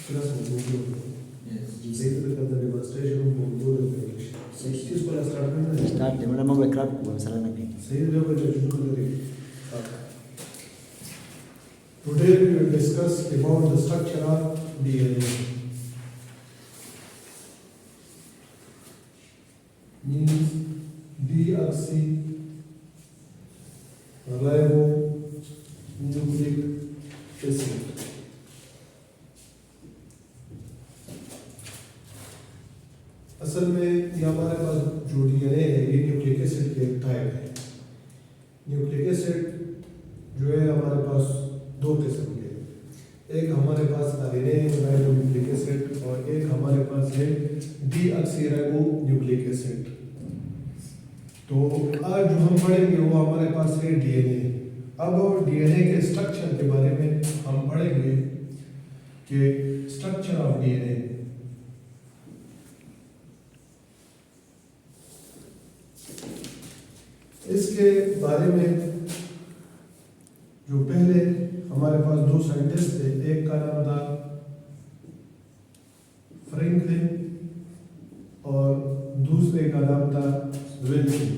Biraz bozuldu. Yes. Later the demonstration bozuldu. Seçtiğiz para startında. Start de madame background को सारा ना भी. सही जगह पे शुरू करेंगे. Today we will discuss about the structure of DNA. Means deoxyribonucleic acid. असल में ये हमारे पास जो डीएनए है ये न्यूक्लिक एसिड के एक टाइप है. न्यूक्लिक एसिड जो है हमारे पास दो किस्म के. एक हमारे पास आरएनए राइबोन्यूक्लिक एसिड और एक हमारे पास है डीऑक्सीराइबोन्यूक्लिक एसिड. तो आज जो हम पढ़ेंगे वो हमारे पास है डीएनए. अब डीएनए के स्ट्रक्चर के बारे में हम पढ़ेंगे कि स्ट्रक्चर ऑफ डीएनए. इसके बारे में जो पहले हमारे पास दो साइंटिस्ट थे, एक का नाम था फ्रैंकलिन और दूसरे का नाम था विल्सन.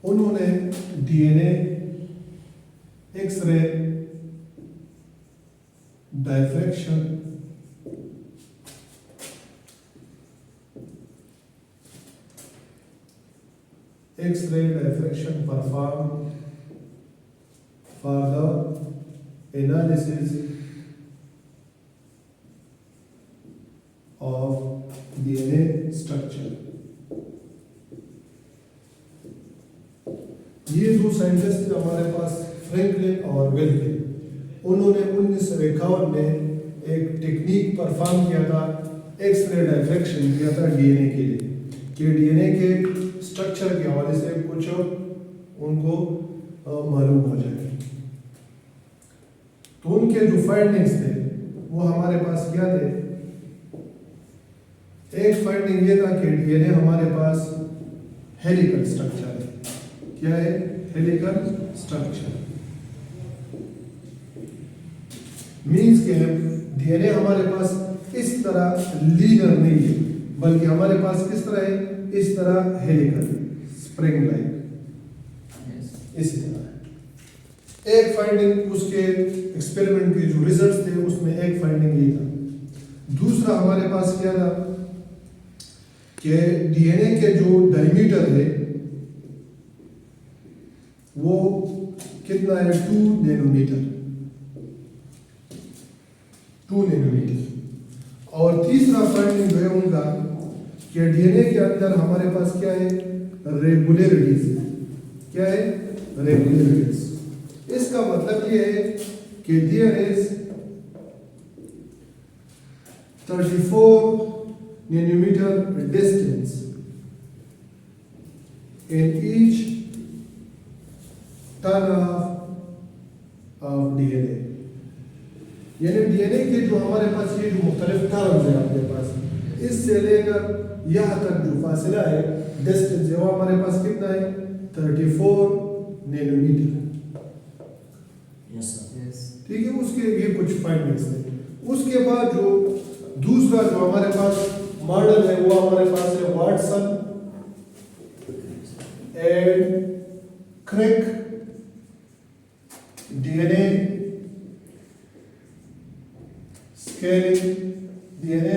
उन्होंने DNA, X-ray, diffraction, X-ray diffraction performed for the analysis of DNA structure. ये दो साइंटिस्ट थे हमारे पास, फ्रैंकलिन और विल्सन. उन्होंने 1951 में एक टेक्निक परफॉर्म किया था, एक्सरे डाइफ्रैक्शन किया था डीएनए के लिए, कि डीएनए के स्ट्रक्चर के हवाले से कुछ उनको मालूम हो जाए. तो उनके जो फाइंडिंग्स थे वो हमारे पास क्या थे. एक फाइंडिंग ये था कि डीएनए हमारे पास हेलिकल स्ट्रक्चर है. क्या है? Helical structure. मीन्स के डीएनए हमारे पास इस तरह लीनर नहीं है, बल्कि हमारे पास किस तरह है? इस तरह हेलिकल, स्प्रिंग लाइक, इसी तरह है. एक फाइंडिंग उसके एक्सपेरिमेंट के जो रिजल्ट्स थे उसमें एक फाइंडिंग ये था. दूसरा हमारे पास क्या था कि डीएनए के जो डायमीटर है वो कितना है? 2 नैनोमीटर. 2 नैनोमीटर. और तीसरा फाइंडिंग जो है उनका कि डीएनए के अंदर हमारे पास क्या है? रेगुलरिटीज. क्या है? रेगुलरिटीज. इसका मतलब ये है कि there is 34 nanometre distance in each turn of DNA. यानी डीएनए के जो हमारे पास ये जो मुख्तलिफ टर्म्स है आपके पास, इससे लेकर यहाँ तक जो फासला है, डिस्टेंस है, वो हमारे पास कितना है? 34 नैनोमीटर. Yes sir. Yes. ठीक है. उसके ये कुछ फाइंडिंग्स थे. उसके बाद जो दूसरा जो हमारे पास मॉडल है वो हमारे पास है Watson and Crick DNA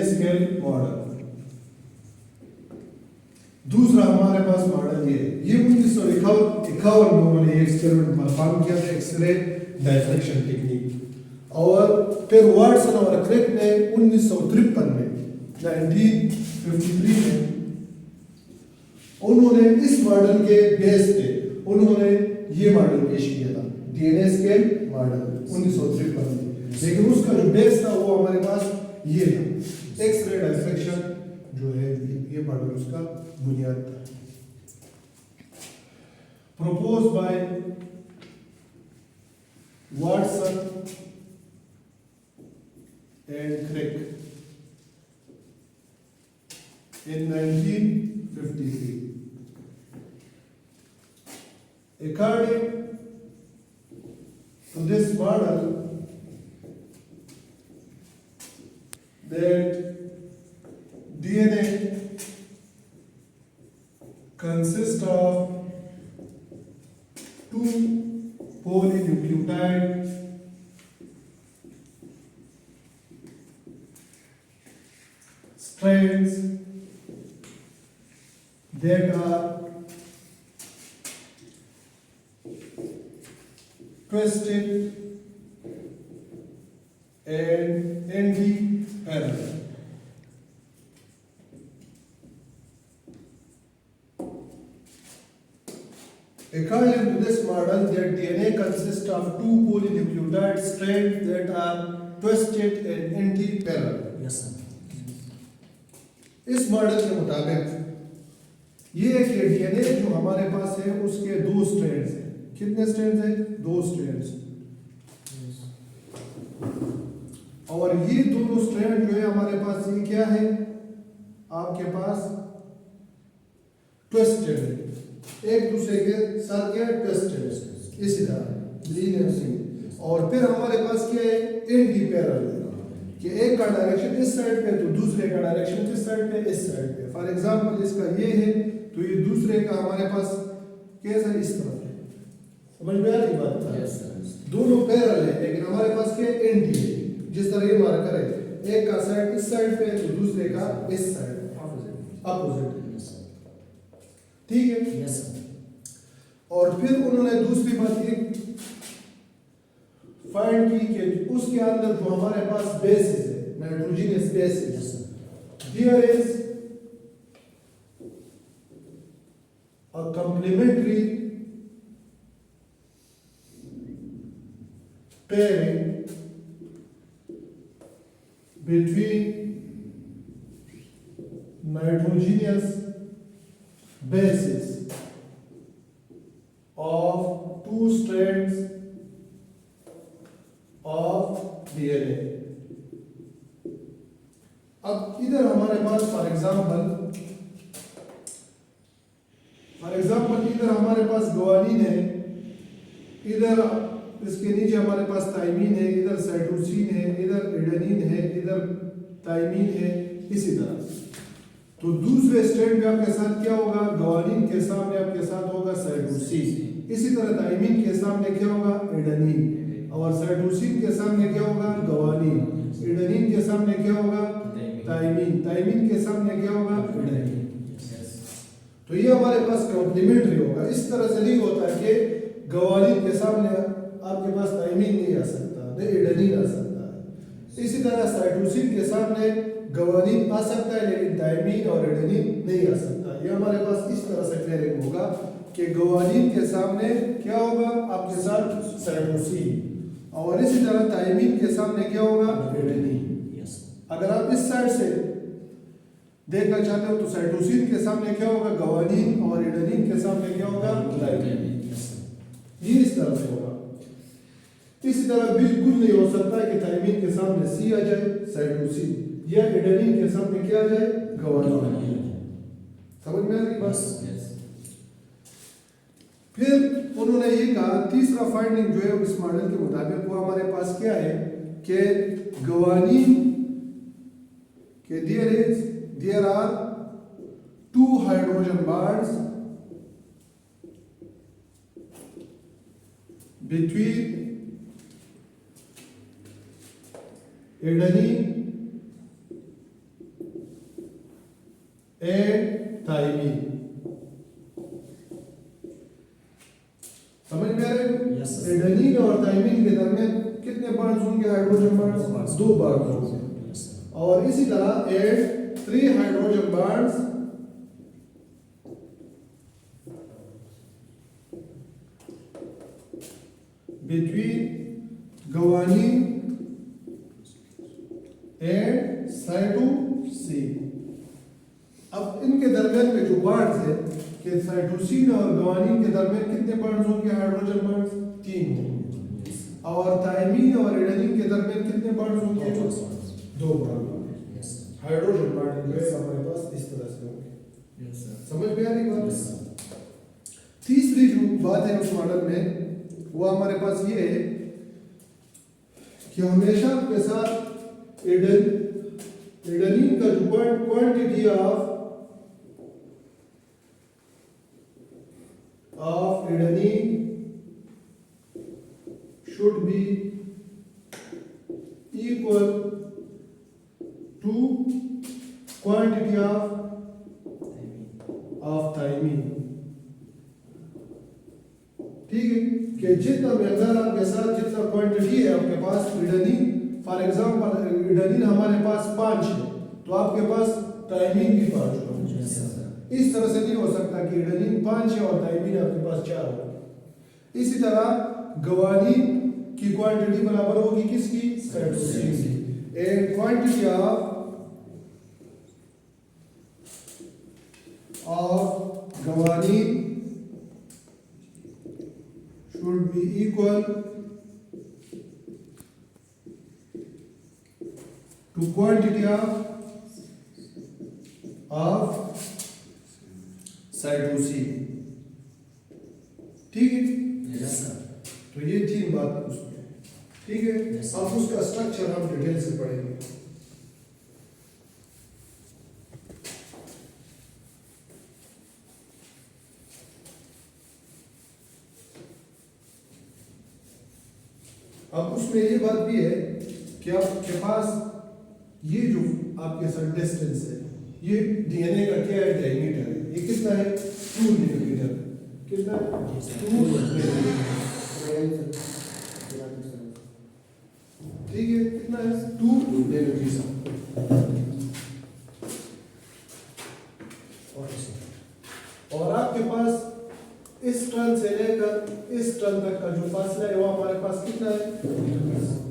scale model. दूसरा हमारे पास मॉडल ये है. ये 1951 में उन्होंने एक्सपेरिमेंट परफॉर्म किया था, एक्सरे डाइफ्रैक्शन टेक्निक. और फिर वाटसन और क्रिक ने 1953 में 1953 में उन्होंने इस मॉडल के बेस पे उन्होंने ये मॉडल पेश किया था, डीएनए स्केल मॉडल 1953 में. लेकिन उसका जो बेस था वो हमारे पास ये था, एक्सरे डाइफ्रैक्शन जो है ये मॉडल उसका बुनियाद था. Propose by Watson and Crick in 1953. According to this model, that DNA consists of two polynucleotide strands that are twisted and anti-parallel. According to this model, that DNA consists of two polynucleotide strands that are twisted and anti-parallel. Yes, sir. इस model के मुताबिक ये है कि DNA जो हमारे पास है उसके दो स्ट्रैंड्स हैं। कितने स्ट्रैंड्स हैं? दो स्ट्रैंड्स। और ये दोनों स्ट्रैंड जो है हमारे पास ये क्या है? आपके पास ट्विस्टेड है, एक दूसरे के साथ क्या है? ट्विस्टेड है, इसी तरह लीनियर सी। और फिर हमारे पास क्या है? एंटी पैरेलल, कि एक का डायरेक्शन इस साइड पे तो दूसरे का डायरेक्शन किस साइड पे? इस साइड पे। फॉर एग्जांपल इसका ये है तो ये दूसरे का हमारे पास कैसा? इस तरफ है। समझ में आ रही बात? Yes, sir. दोनों पैरेलल है लेकिन हमारे पास क्या है? एंटी है। जिस तरह ये मार्कर है, एक का साइड इस साइड पे तो दूसरे का इस साइड अपोजिट। Yes, sir. ठीक है। Yes, sir. और फिर उन्होंने दूसरी बात ये फाइंड की कि उसके अंदर जो हमारे पास बेसिस है, nitrogenous basis, Yes, sir. There is a complementary pairing between nitrogenous bases of two strands of DNA. अब इधर हमारे पास फॉर एग्जाम्पल इधर हमारे पास ग्वानिन है, इधर इसके नीचे हमारे पास थाइमीन है, इधर साइटोसिन है, इधर एडेनिन है, इधर थाइमीन है, इसी तरह। तो दूसरे स्ट्रैंड में आपके साथ क्या होगा? ग्वानिन के सामने आपके साथ होगा साइटोसिन, इसी तरह थाइमीन के सामने क्या होगा? एडेनिन, और साइटोसिन के सामने क्या होगा? ग्वानिन, एडेनिन के सामने क्या होगा? थाइमीन, थाइमीन के सामने क्या होगा? एडेनिन। तो ये हमारे पास कॉम्प्लीमेंट्री होगा। इस तरह से नहीं होता कि ग्वानिन के सामने आपके पास थाइमीन नहीं आ सकता, नहीं एडेनिन आ सकता है। इसी तरह साइटोसिन के सामने ग्वानिन आ सकता है लेकिन थाइमीन और एडेनिन नहीं आ सकता। ये हमारे पास इस तरह से पेयरिंग होगा कि ग्वानिन के सामने क्या होगा? आपके साथ साइटोसिन, और इसी तरह थाइमीन के सामने क्या होगा? एडेनिन। अगर आप इस साइड से देखना चाहते हो तो साइटोसिन के सामने क्या होगा? ग्वानिन, और एडेनिन के सामने क्या होगा? थाइमीन। ये इस तरह से होगा। इसी तरह बिल्कुल नहीं हो सकता कि थाइमीन के सामने सी आ जाए साइटोसिन, या एडेनिन के सामने क्या आ जाए? ग्वानिन। समझ में आ रही बात? फिर उन्होंने ये कहा, तीसरा फाइंडिंग जो है इस मॉडल के मुताबिक वो हमारे पास क्या है कि ग्वानिन के there are two hydrogen bonds between adenine and thymine। समझ में आ रहे हैं? Yes, sir. एडेनिन और थाइमीन के दरमियान कितने बॉन्ड्स होंगे? हाइड्रोजन बॉन्ड्स, दो बॉन्ड्स होंगे। Yes, sir. और इसी तरह add 3 hydrogen bonds between guanine and cytosine. अब इनके दरमियान में जो बॉन्ड्स है कि साइटोसिन और ग्वानिन के दरमियान कितने बॉन्ड्स होंगे? हाइड्रोजन बॉन्ड्स 3 होंगे। और थाइमीन और एडेनिन के दरमियान कितने बॉन्ड्स होंगे? 2 बॉन्ड। हाइड्रोजन बॉन्ड जो है हमारे पास इस तरह से होंगे। समझ में आ रही बात? तीसरी जो बात है उस मॉडल में वो हमारे पास ये है कि हमेशा आपके साथ एडेनिन का जो quantity of adenine should be equal to quantity of thymine. ठीक है कि जितना अगर आपके साथ जितना क्वांटिटी है आपके पास एडेनिन, फॉर एग्जांपल एडेनिन हमारे पास 5 है तो आपके पास थायमीन भी 5 होगा। इस तरह से नहीं हो सकता कि एडेनिन 5 है और थायमीन आपके पास 4 हो। इसी तरह ग्वानिन की क्वांटिटी बराबर होगी किसकी? साइटोसिन की। And quantity of guanine should be equal to quantity of cytosine. ठीक है? Yes sir. तो ये 3 बात उसमें है। ठीक है? Yes, sir. अब उसका स्ट्रक्चर हम डिटेल से पढ़ेंगे। अब उसमें ये बात भी है कि आपके पास ये जो आपके साथ डिस्टेंस है, ये डीएनए का क्या है? डायमीटर है। ये कितना है? 2 मिलीमीटर। कितना है? 2 मिलीमीटर। ठीक है? कितना है? 2 मिलीमीटर। और आपके पास इस टर्न से लेकर इस टर्न तक का जो फासला है वो हमारे पास कितना है?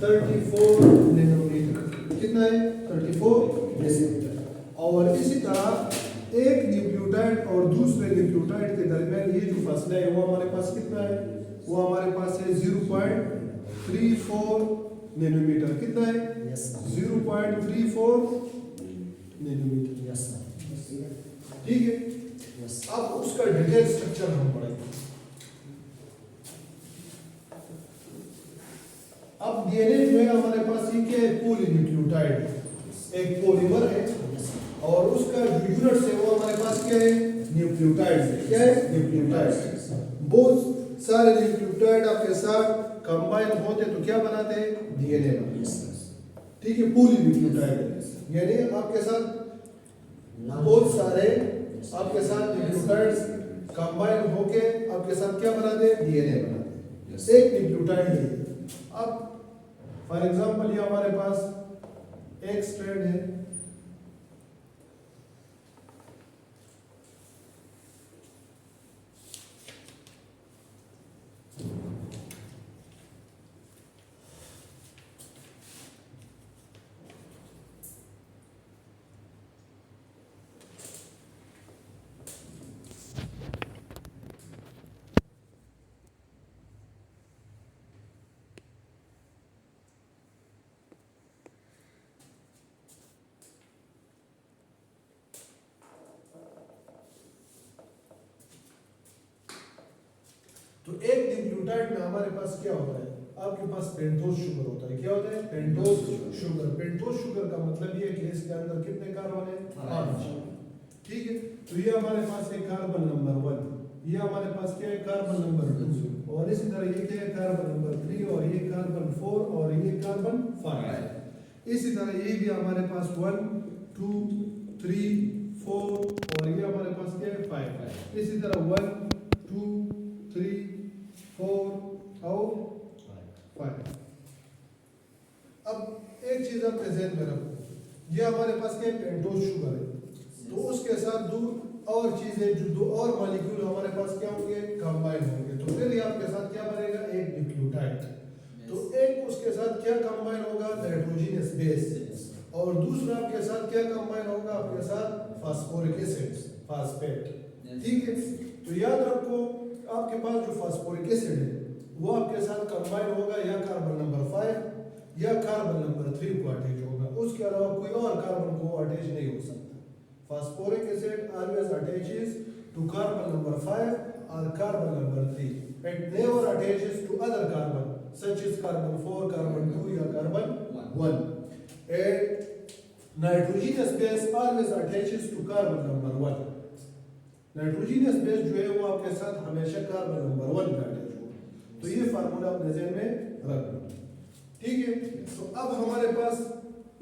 34 नैनोमीटर। कितना है? 34 नैनोमीटर। और इसी तरह एक न्यूक्लियोटाइड और दूसरे न्यूक्लियोटाइड के दरमियान ये जो फासला है वो हमारे पास कितना है? वो हमारे पास है 0.34 नैनोमीटर। कितना है? 0.34 नैनोमीटर। ठीक है? अब उसका डिटेल स्ट्रक्चर हम पढ़ेंगे। अब डीएनए जो है हमारे पास ये क्या है? पॉलीन्यूक्लियोटाइड, एक पॉलीमर है और उसका जो यूनिट है वो हमारे पास क्या है? न्यूक्लियोटाइड है। क्या है? न्यूक्लियोटाइड। बहुत सारे न्यूक्लियोटाइड आपके साथ कंबाइन होते तो क्या बनाते हैं? डीएनए बनाते। ठीक है? पॉलीन्यूक्लियोटाइड यानी आपके साथ बहुत सारे आपके साथ न्यूक्लियोटाइड्स कंबाइन होके आपके साथ क्या बनाते हैं? डीएनए बनाते हैं। एक न्यूक्लियोटाइड है। अब फॉर एग्जांपल ये हमारे पास एक स्ट्रैंड है, तो एक न्यूक्लियोटाइड में हमारे पास क्या होता है? आपके पास पेंटोज शुगर होता है। क्या होता है? Pentose sugar. पेंटोज शुगर का मतलब ये है कि इसके अंदर कितने कार्बन है? 5। ठीक है? तो ये हमारे पास है कार्बन नंबर 1, ये हमारे पास क्या है? कार्बन नंबर 2, और इसी तरह ये क्या है? कार्बन नंबर 3, और ये कार्बन 4, और ये कार्बन 5। इसी तरह ये भी हमारे पास 1 2 3 4, और ये हमारे पास क्या है? 5। इसी तरह 1 2 3 4 और 5। अब एक चीज अपने ज़हन में रखो, ये हमारे पास क्या है? पेंटोज शुगर है। तो उसके साथ दो और चीजें, जो 2 और मॉलिक्यूल हमारे पास क्या होंगे? कंबाइन होंगे। तो फिर ये आपके साथ क्या बनेगा? एक न्यूक्लियोटाइड। तो एक उसके साथ क्या कंबाइन होगा? Nitrogenous base. और दूसरा आपके साथ क्या कंबाइन होगा? आपके साथ फास्फोरिक एसिड, फास्फेट। ठीक है? तो याद रखो आपके पास जो फास्फोरिक एसिड है वो आपके साथ कंबाइन होगा या कार्बन नंबर 5 या कार्बन नंबर 3 को अटैच होगा। उसके अलावा कोई और कार्बन को अटैच नहीं हो सकता। Phosphoric acid always attaches to carbon number 5 or carbon number 3. It never attaches to other carbon such as carbon 4, carbon 2 या carbon 1. And nitrogenous base always attaches to carbon number 1। Nitrogenous base जो है वो आपके साथ हमेशा carbon number 1 पे attach होगा। तो ये फार्मूला अपने ज़हन में रखना, ठीक है। तो अब हमारे पास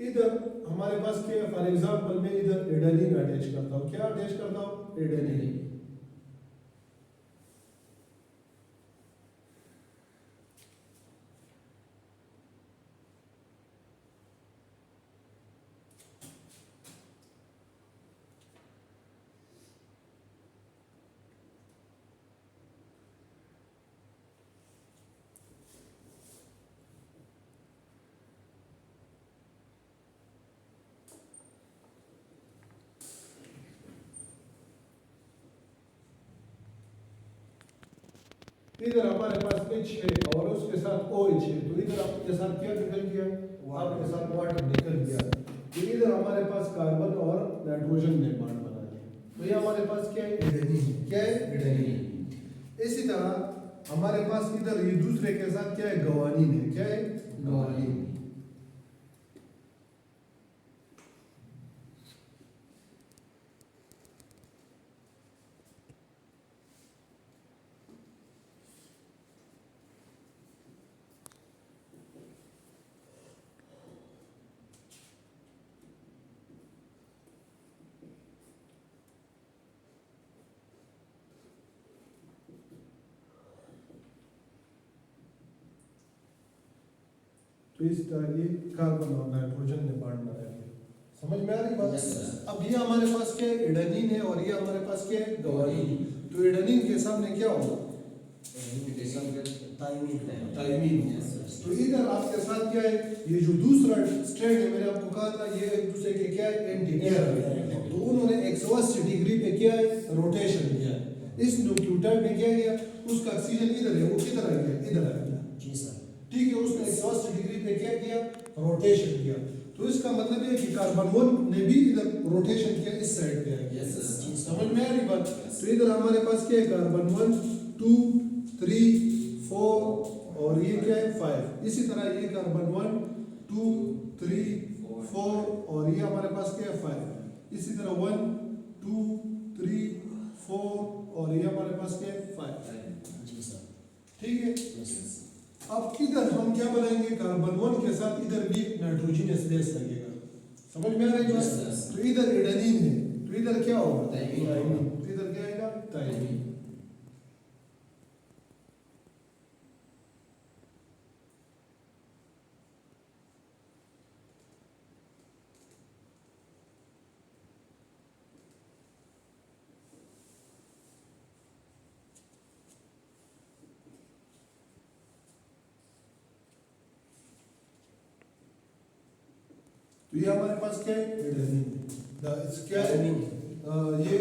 इधर हमारे पास क्या है, फॉर एग्जांपल मैं इधर एडेनिन अटैच करता हूँ। क्या अटैच करता हूँ? एडेनिन। इधर हमारे पास H है और उसके साथ OH है, तो इधर आपके साथ क्या निकल गया? आपके साथ वाटर निकल गया। तो इधर हमारे पास कार्बन और नाइट्रोजन ने बॉन्ड बना लिया। तो ये हमारे पास क्या है? एडेनिन। क्या है? एडेनिन। इसी तरह हमारे पास इधर ये दूसरे के साथ क्या है? ग्वानिन है। क्या है? ग्वानिन। तो इस तरह ये कार्बन और नाइट्रोजन ने बॉन्ड बनाया है। समझ में आ रही बात? Yes, sir. अब ये हमारे पास क्या है? एडेनिन है और ये हमारे पास क्या है? ग्वानिन। तो एडेनिन के सामने क्या होगा? थाइमीन। तो इधर आपके साथ क्या है? ये जो दूसरा स्ट्रैंड है, मैंने आपको कहा था ये एक दूसरे के क्या है? एंटी पेयर है। तो उन्होंने 180 डिग्री पे क्या है? रोटेशन किया है। इस न्यूक्लियोटाइड में क्या किया? उसका ऑक्सीजन इधर है, वो किधर आ गया? इधर आ गया। जी सर। ठीक है, उसने 180 डिग्री पे क्या किया? रोटेशन किया। तो इसका मतलब है कि कार्बन 1 ने भी इधर रोटेशन किया, इस साइड पे आ गया। समझ में आ रही बात? तो इधर हमारे पास क्या है? कार्बन 1 2 3 4 और ये क्या है? 5। इसी तरह ये कार्बन 1 2 3 4 और ये हमारे पास क्या है? 5। इसी तरह 1 2 3 4 और ये हमारे पास क्या है? 5। जी सर। ठीक है। अब इधर हम क्या बनाएंगे? कार्बन 1 के साथ इधर भी नाइट्रोजनस बेस लगेगा। समझ में आ रही बात? Yes, तो इधर एडेनिन है, तो इधर क्या होगा? थाइमीन। तो इधर क्या आएगा? थाइमीन। तो ये हमारे पास क्या है? एडेनिन है। क्या है? ये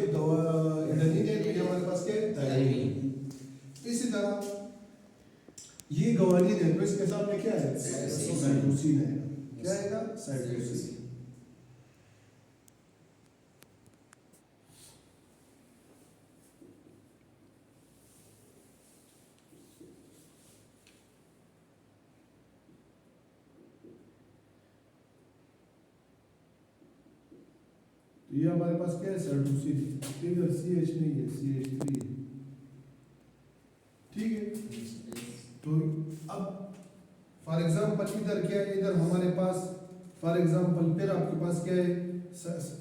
एडेनिन है, तो ये हमारे पास क्या है? थाइमीन। इसी तरह ये ग्वानिन है, तो इसके सामने क्या है? साइटोसिन है। क्या आएगा? साइटोसिन। तो ये हमारे पास क्या है? साइटोसिन। इधर CH नहीं है, CH3 है। ठीक है। तो अब फॉर एग्जांपल इधर क्या है? इधर हमारे पास फॉर एग्जांपल फिर आपके पास क्या है?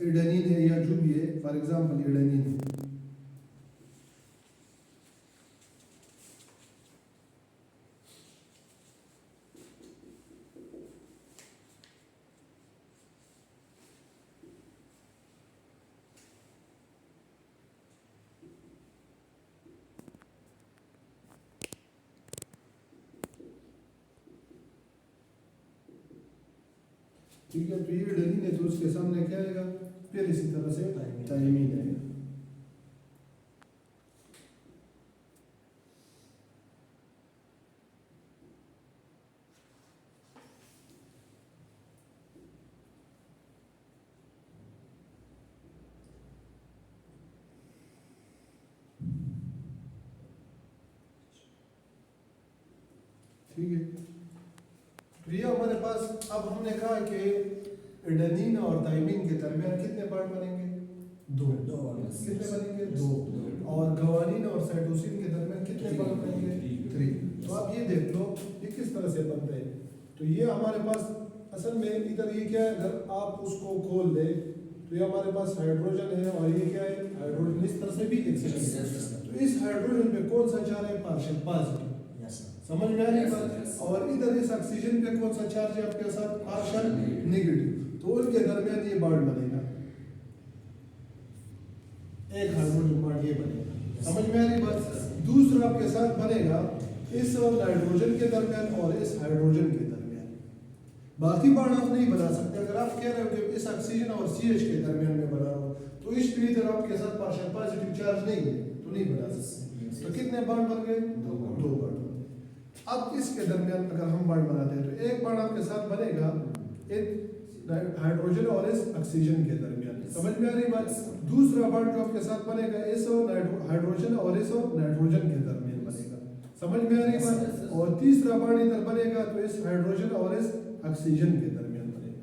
एडेनिन है या जो भी है, फॉर एग्जांपल एडेनिन है। ठीक है। तो ये एडेनिन है, तो उसके सामने क्या आएगा? फिर इसी तरह से थाइमीन आएगा। ठीक है। तो ये हमारे पास, अब हमने कहा कि एडेनिन और थाइमिन के दरमियान कितने बॉन्ड बनेंगे? दो। दो बॉन्ड। कितने बनेंगे? दो। और गवानीन और साइटोसिन के दरमियान कितने बॉन्ड बनेंगे? 3। तो आप ये देख लो ये किस तरह से बनते हैं। तो ये हमारे पास असल में इधर ये क्या है, अगर आप उसको खोल दे तो ये हमारे पास हाइड्रोजन है और ये क्या है? हाइड्रोजन। इस तरह से भी एक्सेप्ट। तो इस हाइड्रोजन पे कौन सा चार्ज है? Partial positive. समझ में आ रही बात? और इधर इस ऑक्सीजन पे कौन सा चार्ज है आपके साथ? Partial negative. तो उनके दरमियान ये बॉन्ड बनेगा, एक हाइड्रोजन बॉन्ड ये बनेगा। समझ में आ रही बात? दूसरा आपके साथ बनेगा इस नाइट्रोजन के दरमियान और इस हाइड्रोजन के दरमियान। बाकी बॉन्ड आप नहीं बना सकते। अगर आप कह रहे हो कि इस ऑक्सीजन और CH के दरमियान में बना रहा हूं तो इस पे इधर आपके साथ पार्शियल पॉजिटिव चार्ज नहीं है तो नहीं बना सकते। तो कितने बॉन्ड बन गए? दो बॉन्ड। अब इसके दरमियान अगर हम बॉन्ड बनाते हैं तो एक बॉन्ड आपके साथ बनेगा एक हाइड्रोजन और इस ऑक्सीजन के दरमियान। समझ में आ रही बात? दूसरा बॉन्ड जो आपके साथ बनेगा इस हाइड्रोजन और इस नाइट्रोजन के दरमियान बनेगा। समझ में आ रही बात? और तीसरा बॉन्ड इधर बनेगा तो इस हाइड्रोजन और इस ऑक्सीजन के दरमियान बनेगा।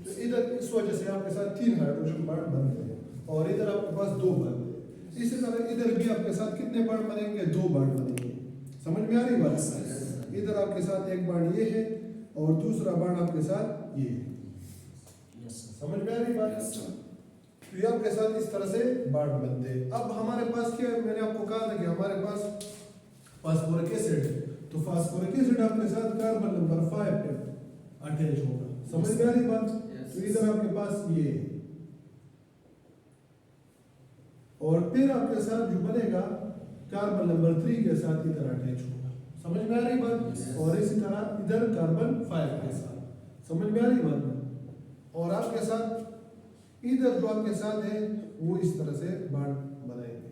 तो इधर इस वजह से आपके साथ 3 हाइड्रोजन बॉन्ड बन गए और इधर आपके पास 2 बन गए। इसी तरह इधर भी आपके साथ कितने बॉन्ड बनेंगे? 2 बॉन्ड बनेंगे। समझ में आ रही बात? इधर आपके साथ एक बॉन्ड ये है और दूसरा बॉन्ड आपके साथ ये है। समझ में आ रही बात? तो ये आपके साथ इस तरह से बॉन्ड बनते हैं। अब हमारे पास क्या है? मैंने आपको कहा था कि हमारे पास फास्फोरिक एसिड है। तो फास्फोरिक एसिड आपके साथ कार्बन नंबर 5 पे अटैच होगा। समझ में आ रही बात? तो इधर आपके पास ये है और फिर आपके साथ जो बनेगा कार्बन नंबर 3 के साथ इधर अटैच होगा। समझ में आ रही बात? और इसी तरह इधर कार्बन 5 के साथ। समझ में आ रही बात? और आपके साथ इधर जो आपके साथ है वो इस तरह से बॉन्ड बनाएंगे।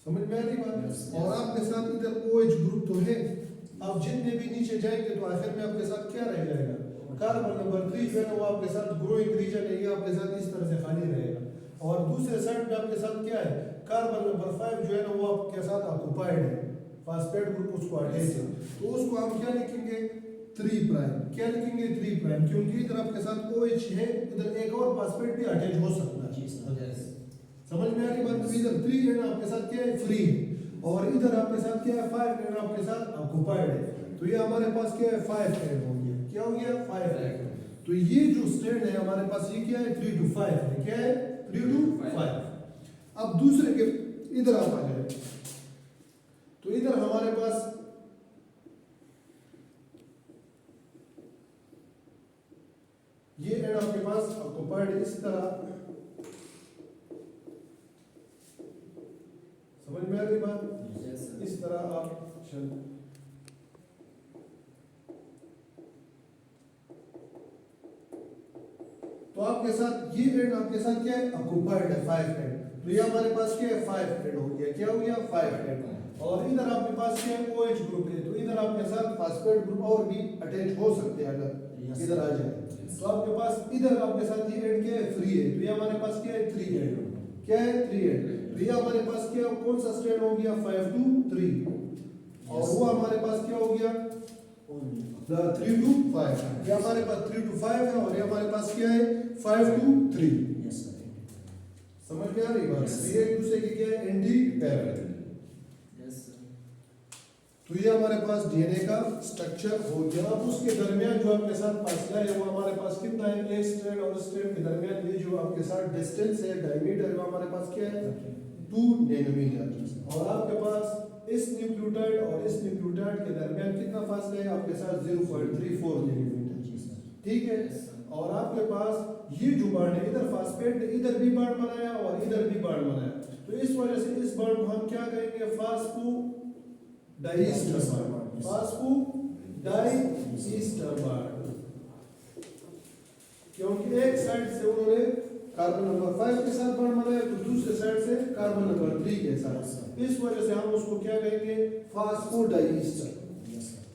समझ में आ रही बात? और आपके साथ इधर OH ग्रुप तो है। अब जितने भी नीचे जाएंगे तो आखिर में आपके साथ क्या रह जाएगा? कार्बन नंबर 3 जो है ना वो आपके साथ ग्रोइंग रीजन है, ये आपके साथ इस तरह से खाली रहेगा। और दूसरे साइड पे आपके साथ क्या है? कार्बन नंबर 5 जो है ना वो आपके साथ ऑक्युपाइड है, फास्फेट ग्रुप उसको अटैच है। तो उसको हम क्या लिखेंगे? 3 प्राइम। क्या लिखेंगे? 3 प्राइम, क्योंकि इधर आपके साथ OH है, इधर एक और फास्फेट भी अटैच हो सकता है। समझ में आ रही बात? तो इधर 3 है ना आपके साथ क्या है? फ्री है। और इधर आपके साथ क्या है? 5 है ना आपके साथ ऑक्युपाइड है। तो ये हमारे पास क्या है? 5 एड हो गया। क्या हो गया? 5 एड। तो ये जो स्ट्रैंड है हमारे पास ये क्या है? 3 to 5 है। क्या है? 3 to 5। अब दूसरे के इधर आप आ जाए तो इधर हमारे पास ये एंड आपके पास ऑक्युपाइड इस तरह। समझ में आ रही बात? इस तरह आप चल तो आपके साथ ये एंड आपके साथ क्या है? ऑक्युपाइड है 5 एंड। तो ये हमारे पास क्या है? 5 एंड हो गया। क्या हो गया? 5 एंड। और इधर आपके पास क्या है? OH ग्रुप है। तो इधर आपके साथ फास्फेट ग्रुप और भी अटैच हो सकते हैं अगर इधर आ जाए। तो आपके पास इधर आपके साथ ये एंड क्या है? फ्री है। तो ये हमारे पास क्या है? 3 एंड। क्या है? 3 एंड। तो ये हमारे पास क्या कौन सा स्ट्रैंड हो गया? 5 to 3। और वो हमारे पास क्या हो गया? 3 to 5। ये हमारे पास 3 to 5 है और ये हमारे पास क्या है? 5 to 3। समझ में आ रही बात? ये एक दूसरे की क्या है? Anti parallel. तो ये हमारे पास DNA का स्ट्रक्चर हो गया। अब उसके दरमियान जो आपके साथ फासला है वो हमारे पास कितना है? एक स्ट्रैंड और स्ट्रैंड के दरमियान ये जो आपके साथ डिस्टेंस है, डायमीटर, वो हमारे पास क्या है? 2 नैनोमीटर। और आपके पास इस न्यूक्लियोटाइड और इस न्यूक्लियोटाइड के दरमियान कितना फासला है? आपके साथ 0.34 नैनोमीटर। ठीक है। और आपके पास ये जो बॉन्ड है इधर फास्फेट ने इधर भी बॉन्ड बनाया और इधर भी बॉन्ड बनाया। तो इस वजह से इस बॉन्ड को हम क्या कहेंगे? फास्फोडाइईस्टर बॉन्ड। फास्फोडाइईस्टर बॉन्ड। क्योंकि एक साइड से उन्होंने कार्बन नंबर 5 के साथ बॉन्ड बनाया तो दूसरे साइड से कार्बन नंबर 3 के साथ। इस वजह से हम उसको क्या कहेंगे? फास्फोडाइईस्टर।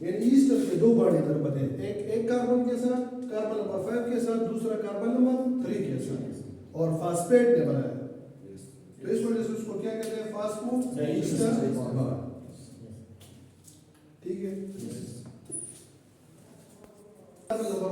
यानी ईस्टर के 2 बॉन्ड इधर बने, एक कार्बन के साथ, कार्बन नंबर 5 के साथ, दूसरा कार्बन नंबर 3 के साथ, और फास्फेट ने बनाया। तो इस वजह से उसको क्या कहते हैं? फास्फोडाइईस्टर बॉन्ड। ठीक है। कार्बन नंबर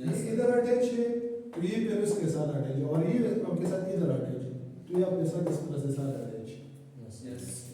ये इधर अटैच है तो ये फिर उसके साथ अटैच है और ये आपके साथ इधर अटैच है तो ये आपके साथ इस तरह से साथ अटैच है Yes.